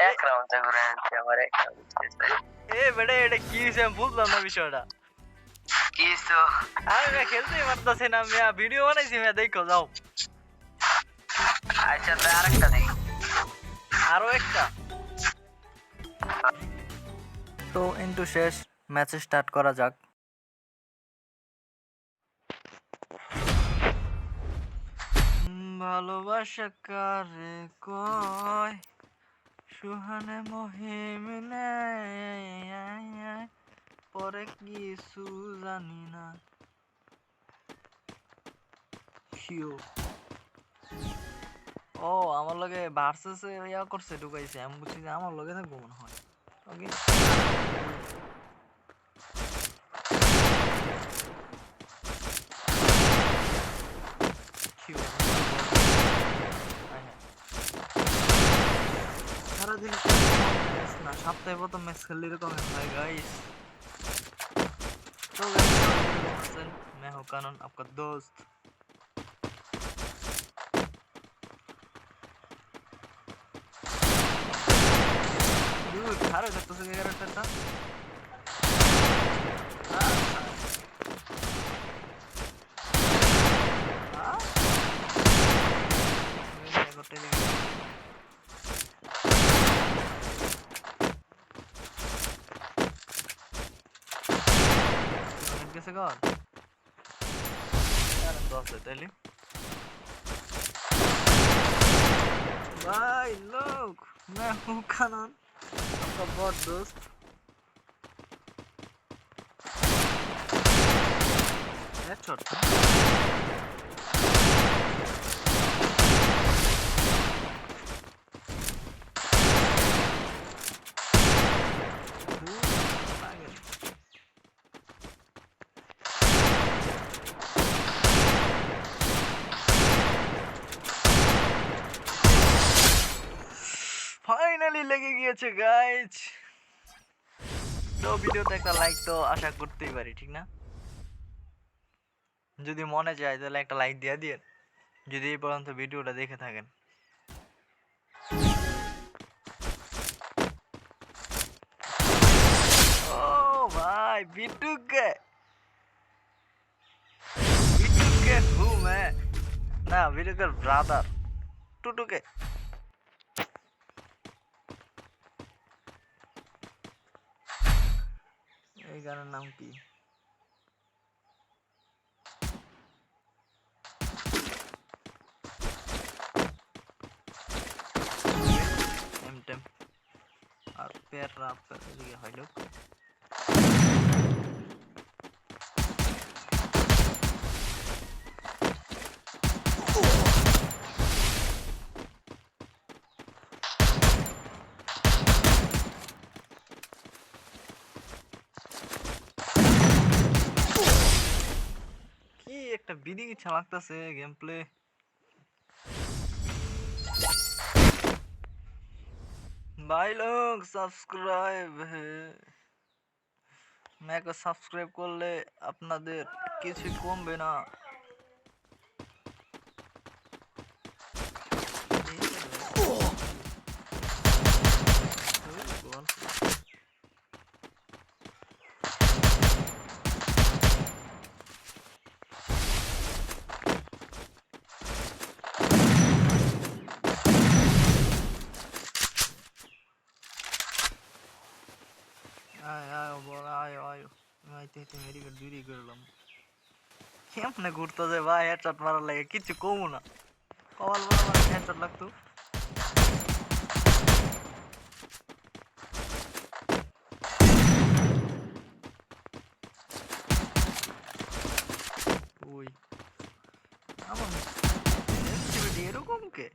এক রাউন্ডে ঘুরে আনছে আমার এক এ বেটা এটা কি হয়েছে আমি বুঝলাম না বিষয়টা কি আমি খেলতেই পারতেছি না মিয়া ভিডিও বানাইছি মিয়া দেখো যাও আচ্ছা তাই আরেকটা দেখি আরো একটা তো ইনটু শেষ ম্যাচ স্টার্ট করা যাক ভালোবাসা কারে কয় সুহানে মহিমিনে পরে কিছু জানি না ও আমার লগে ভার্সেস ইয়া করছে ঢুকাইছে আমি বুঝছি যে আমার লগে থাকবো মনে হয় ওকে সারাদিন না সপ্তাহে প্রথম ম্যাচ খেললে এরকম হয় গাইস तो गाइस मैं हूं कानून आपका दोस्त dude खारो जब तो से क्या करता था मैं करते कैसे कर यार दोस्त है तेली भाई लोग मैं हूं कानून आपका बहुत दोस्त हेडशॉट ফাইনালি লেগে গিয়েছে গাইস তো ভিডিওতে একটা লাইক তো আশা করতেই পারি ঠিক না যদি মনে চায় তাহলে একটা লাইক দিয়ে দিন যদি এই পর্যন্ত ভিডিওটা দেখে থাকেন ও ভাই বিটুকে হু मैं না বিটুকের ব্রাদার টুটুকে এই গানের নাম কি এমটেম আর পের রাপ এদিকে হইলো একটা বিডি ইচ্ছা লাগতেছে गेम प्ले भाई लोग सब्सक्राइब है मैं को सब्सक्राइब করলে আপনাদের কিছু কমবে না मेरी कर दूरी कर लम केमने घुरता जे भाई हेडशॉट मारा लगे किछु कमु ना कवल बराबर हेडशॉट लागतो ওই আমার সেন্সিটিভিটি এরকম কে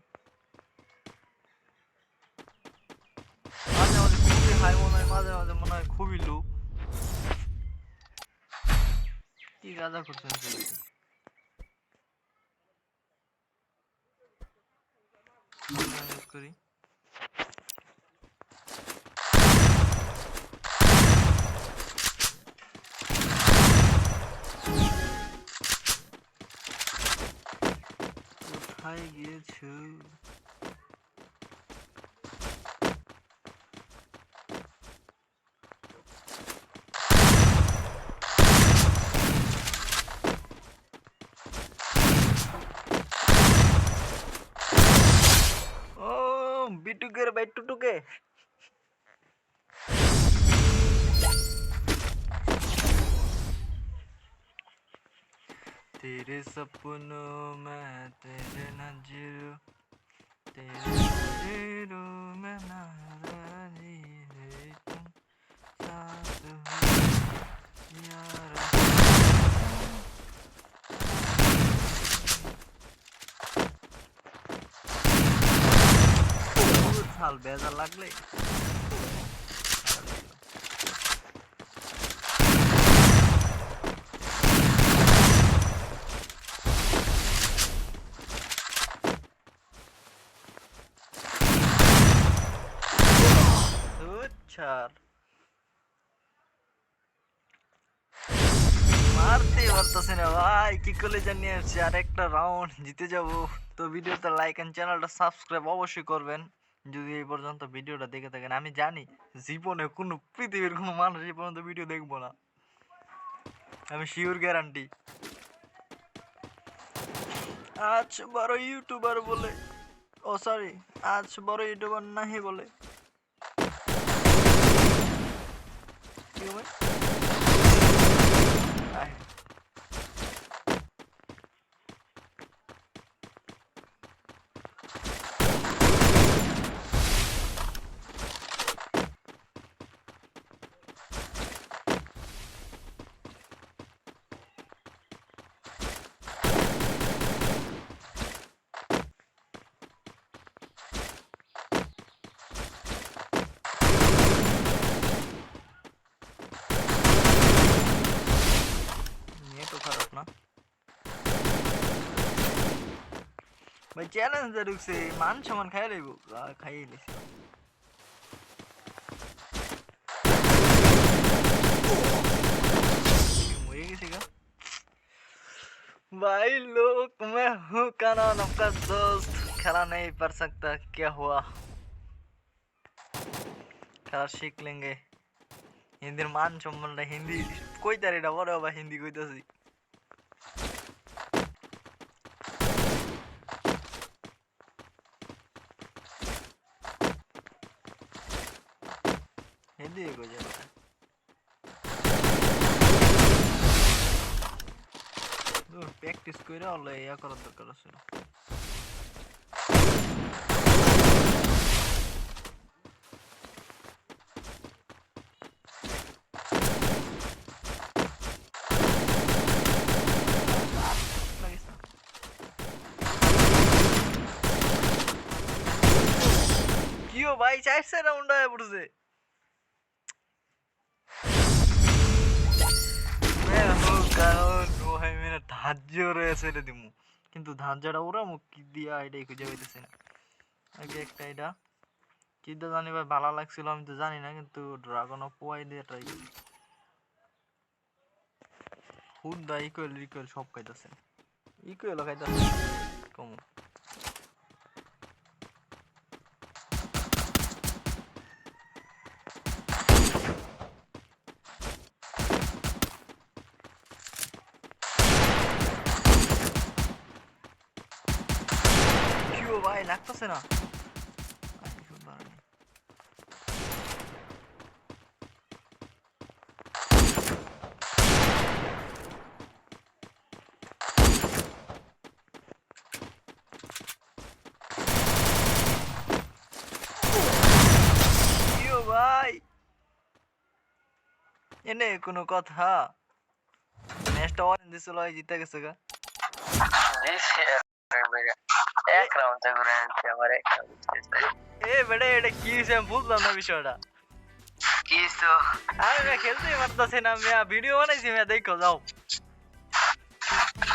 মাঝে মাঝে খুবই হাই মনে হয় মাঝে মাঝে মনে হয় খুবই লো কি গাজা করছেন করি কোথায় গিয়েছো बिटुके भाई टुटुके तेरे सपनों में तेरे नजरों तेरे नजरों में नाराजी है तुम साथ हो यार साल बेजार लागले ছাড় মারতে পারতেছে না ভাই কি করে জানি আসছে আর একটা রাউন্ড জিতে যাব তো ভিডিওতে লাইক এন্ড চ্যানেলটা সাবস্ক্রাইব অবশ্যই করবেন যদি এই পর্যন্ত ভিডিওটা দেখে থাকেন আমি জানি জীবনে কোনো পৃথিবীর কোনো মানুষ এই পর্যন্ত ভিডিও দেখবো না আমি শিওর গ্যারান্টি আজ বড় ইউটিউবার বলে ও সরি আজ বড় ইউটিউবার নাহি বলে কি হবে भाई चैलेंज जरूर से मान सम्मान खाई लेबो खाई लेছি मरे गेছি का भाई लोग मैं हूँ कानून आपका दोस्त खेला नहीं पढ़ सकता क्या हुआ खेला सीख लेंगे हिंदी मान सम्मान हिंदी कोई तारीडा बड़ो बा हिंदी কইতাছি हिंदी को जाता दूर प्रैक्टिस কইরা হলো ইয়া করার দরকার আছে কিও ভাই 4 রাউন্ড আয় পড়ছে ধার্য রয়েছে রে দিমু কিন্তু ধার্যটা ওরা মুখ কি দিয়া এটাই খুঁজে পাইতেছি না আগে একটা এটা কিটা জানি ভাই ভালো লাগছিল আমি তো জানি না কিন্তু ড্রাগন অফ ওয়াই দিয়ে ট্রাই করি ফুড দা ইকুয়াল সব খাইতেছে ইকুয়াল খাইতেছে কম ভাই লাগতেছে না ভাই এনে কোনো কথা ম্যাচটা অরেঞ্জ দিছিল জিতে গেছে গা এক রাউন্ড করে আনছে আমার এক এ বেটা এটা কি হইছে বুঝলাম না বিষয়টা কি তো আমি খেলতেই পারতাছি না আমি ভিডিও বানাইছি আমি দেখো যাও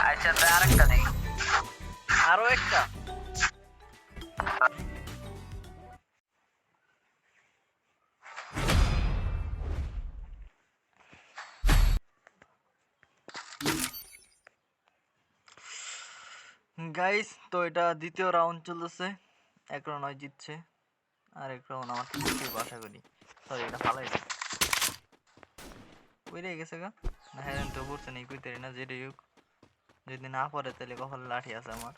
আচ্ছা তো আরেকটা দেই আরো একটা গাইস তো এটা দ্বিতীয় রাউন্ড চলতেছে এক রাউন্ড হয় জিতছে আর এক রাউন্ড আমার জিততে আশা করি সরি এটা ফালাই দিই ওইরে গেছে গা না হ্যাঁ তো পড়ছে নেই কইতে না যেটাই হোক যদি না পড়ে তাহলে কখন লাঠি আছে আমার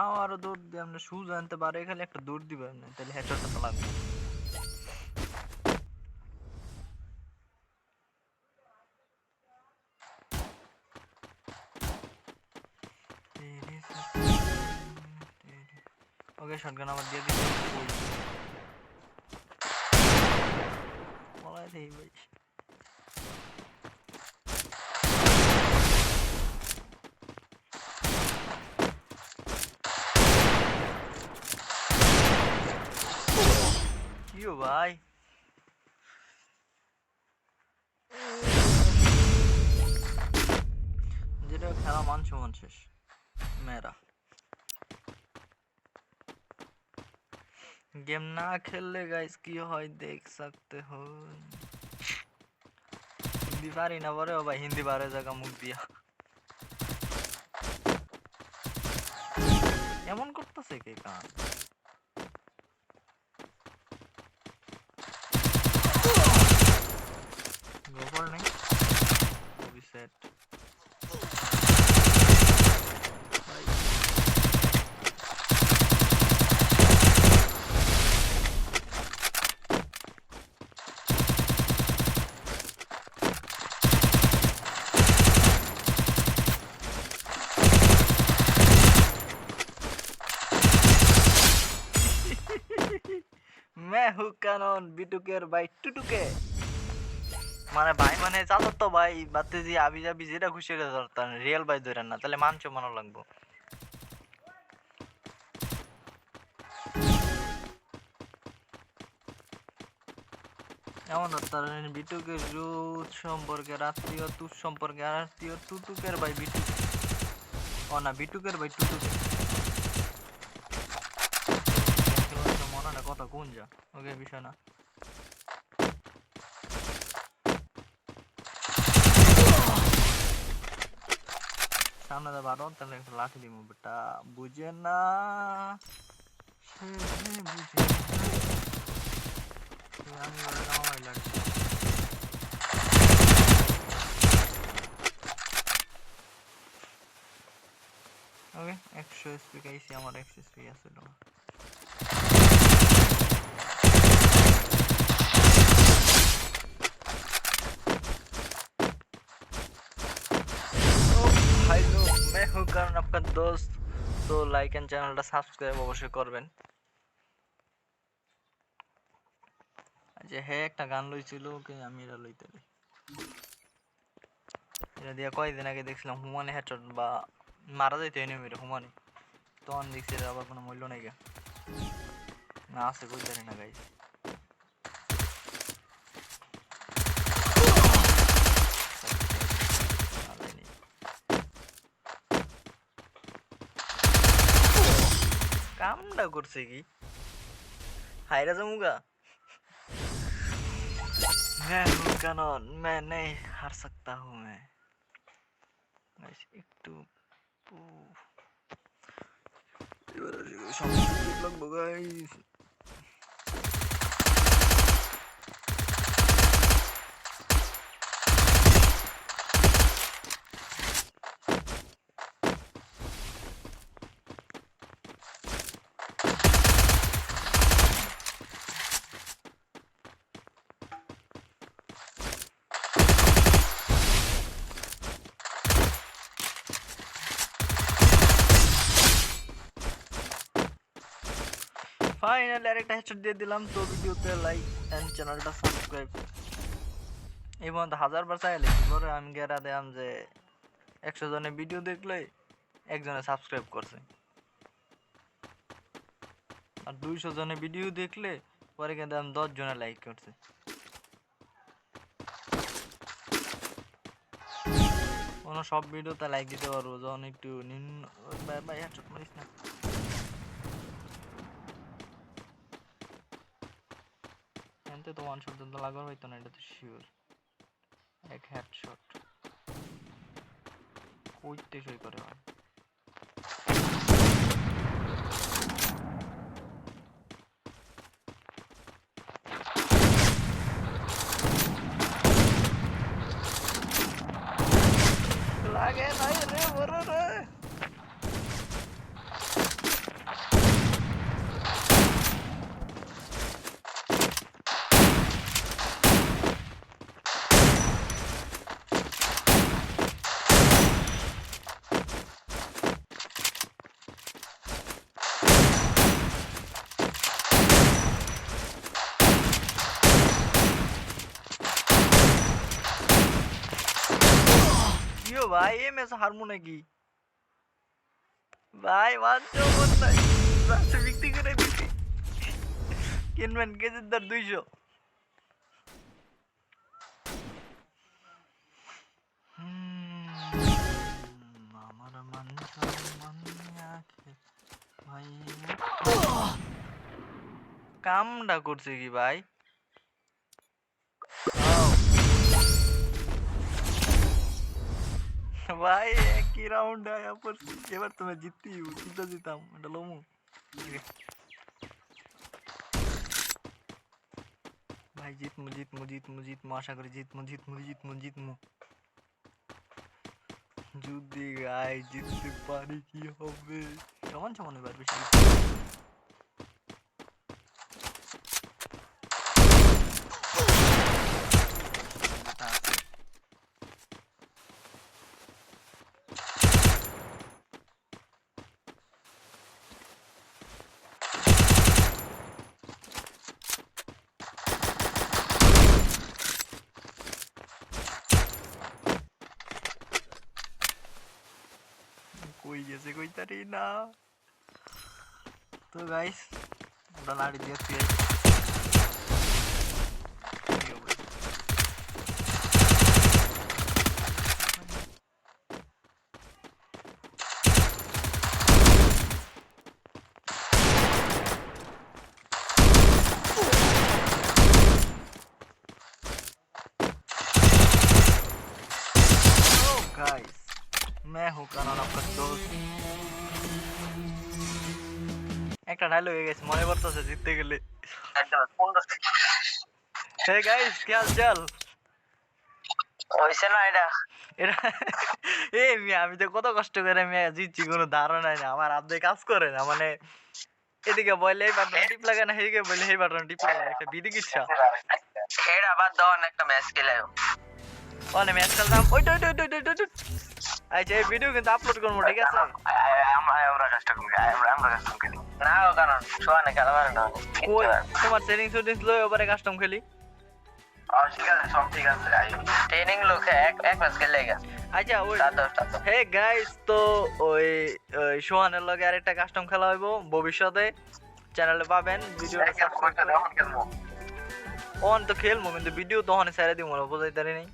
আমারও দৌড় দিয়ে আপনি শুজ আনতে পারে খালি একটা দৌড় দিবেন না তাহলে হেডশটটা তো লাগবে। ওকে শটগান আবার দিয়ে দিচ্ছি। বলাই দেই ভাই। কিও ভাই যেটা খেলা মানছো মান শেষ মেয়েরা गेम ना खेलले गाइस की হয় देख सकते हो हिंदी पारी ना बरे भाई हिंदी बारे जगह मुख दिया এমন করতেছে কে কান গোবর নাই ওবি সেট मैं हूँ कानून बिटुकेर भाई टुटुके মানে ভাই মানে চাচা তো ভাই বাতে যে আবি যাবি যেটা খুশি করে ধরতাম রিয়েল ভাই ধরেন না তাহলে মানছো মানো লাগবো এমন ধরতাম বিটুকের রুট সম্পর্কে আত্মীয় তুর সম্পর্কে আত্মীয় টুটুকের ভাই বিটুক ও না বিটুকের ভাই টুটুকে মনে না কথা কোন যা ওকে বিষয় না সামনে দা বারো তাহলে একটা লাঠি দিব বেটা বুঝে না আমি আমার লাঠি ওকে 100 এসপি গাইছি আমার 100 এসপি আছে না हेलो मैं हूँ करण आपका दोस्त तो लाइक एंड चैनलটা সাবস্ক্রাইব অবশ্যই করবেন যে হে একটা গান লইছিল ওকে আমি এটা লইতে এটা দিয়া কয়দিন আগে দেখছিলাম হুমানে হেডশট বা মারা যাইতো এনিমিরে হুমানে তখন দেখছি এর আবার কোনো মূল্য নাই গা না আছে কই জানি না গাইস কামটা করছে কি হাইরা जाऊंगा मैं हूँ कानून मैं नहीं हार सकता हूँ मैं একটু সম্পূর্ণ লাগবো গাইস ফাইনালি আরেকটা হেডশট দিয়ে দিলাম তো ভিডিওতে লাইক এন্ড চ্যানেলটা সাবস্ক্রাইব এই পর্যন্ত 1000 বার চাইলে কি করে আমি গেরা দিলাম যে 100 জনে ভিডিও দেখলে একজনে সাবস্ক্রাইব করছে আর 200 জনে ভিডিও দেখলে পরে কিন্তু আমি 10 জনে লাইক করছে কোন সব ভিডিওতে লাইক দিতে পারবো যখন একটু ভাই হেডশট মারিস না তো ওয়ান শট তো লাগার হইতো না এটা তো শিওর এক হেডশট কইতে সই করে ভাই লাগে নাই রে বড় রে গো ভাই এম এস হারমো নাকি ভাই মানছো কোথায় রাশে বিক্রি করে দিছি কিনবেন কেজির দাম 200 আমার মান সম্মান রাখে ভাই কামটা করছে কি ভাই ভাই একই রাউন্ড আয়া পড়ছি এবার তুমি জিততাম এটা লমু ভাই জিতমু আশা করি জিতমু যদি গাই জিততে পারি কি হবে সমান এবার বেশি কই গেছে কইতারি না তো গাইস আমরা লাড়ি দিয়েছি गाइस मैं हूं কারণ আপনার দোস্ত একটা ডায়লগ হয়ে গেছে মনে পড়তেছে জিততে গেলে হে গাইস কি হাল চাল হইছে না এটা এটা এই আমি তো কত কষ্ট করে জিতছি কোনো ধারণা নাই না আমার হাত দিয়ে কাজ করে না মানে এদিকে বলে এই বাটন টিপ লাগে না এদিকে বলে এই বাটন টিপ লাগে একটা বিদিক ইচ্ছা হেড আবার দন একটা ম্যাচ খেলাও ওনে ম্যাচ খেলতাম ওই আচ্ছা এই ভিডিও কিন্তু আপলোড করবো ঠিক আছে আমরা কাজটা করি আমরা কাস্টম খেলি না ও কারণ সোয়ানে খেলা পারে না কই তোমার সেটিংস লই ওপরে কাস্টম খেলি ঠিক আছে সব ঠিক আছে ট্রেনিং লোক এক ম্যাচ খেলে গেছে আচ্ছা ওই হে গাইস তো ওই সোহানের লগে আরেকটা কাস্টম খেলা হইব ভবিষ্যতে চ্যানেলে পাবেন ভিডিওটা সাবস্ক্রাইব করুন অন তো খেলবো কিন্তু ভিডিও তো অনে ছেড়ে দিব বুঝাইতারি নাই